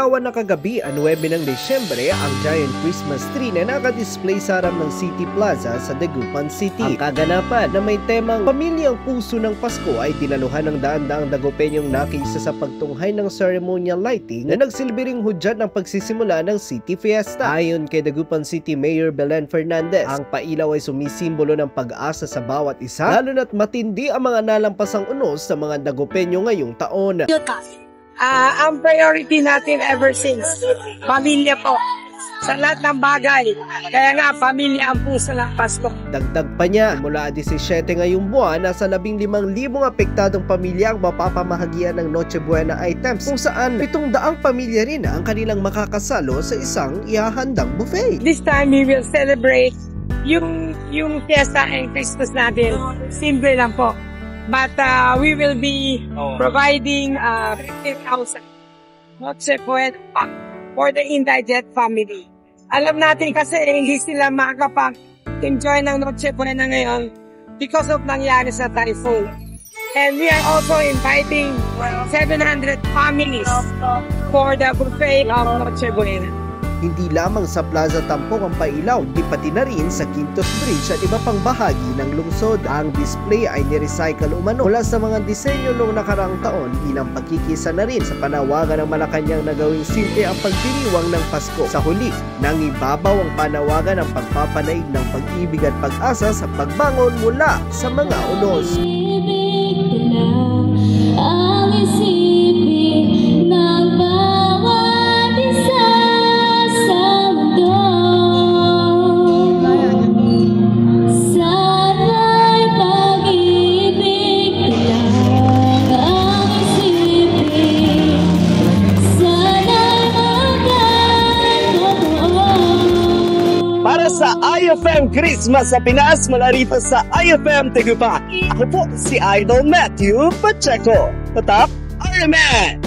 Inilarawan na kagabi 9 ng Desyembre ang giant Christmas tree na nakadisplay sa harap ng City Plaza sa Dagupan City. Ang kaganapan na may temang Pamilyang Puso ng Pasko ay dinaluhan ng daan-daang Dagupenyong nakisa sa pagtunghay ng ceremonial lighting na nagsilbi ring hudyat ng pagsisimula ng City Fiesta. Ayon kay Dagupan City Mayor Belen Fernandez, ang pailaw ay sumisimbolo ng pag-asa sa bawat isa, lalo na't matindi ang mga nalampasang unos sa mga Dagupenyo ngayong taon. Ang priority natin ever since, pamilya po. Sa lahat ng bagay. Kaya nga, pamilya ang puso ng Pasko. Dagdag pa niya, mula 17 ngayong buwan, nasa 15,000 apektadong pamilya ang mapapamahagian ng Noche Buena items, kung saan 700 pamilya rin ang kanilang makakasalo sa isang ihahandang buffet. This time, we will celebrate yung fiesta and Christmas natin. Simple lang po. But we will be providing 15,000 Noche Buena for the indigent family. Alam natin kasi hindi sila makakapag-enjoy ng Noche Buena ngayon because of nangyari sa typhoon. And we are also inviting 700 families for the buffet of Noche Buena. Hindi lamang sa Plaza Tampok ang pailaw, di pati na rin sa Quintos Bridge at iba pang bahagi ng lungsod. Ang display ay nirecycle umano mula sa mga disenyo noong nakaraang taon bilang pagkikisa na rin sa panawagan ng Malacanang na gawing simple ang pagdiriwang ng Pasko. Sa huli, nangibabaw ang panawagan ng pagpapanaig ng pag-ibig at pag-asa sa pagbangon mula sa mga unos. Para sa IFM Christmas sa Pinas, mula rito sa IFM Dagupan. Ako po si Idol Matthew Pacheco. Tatap, Iron Man!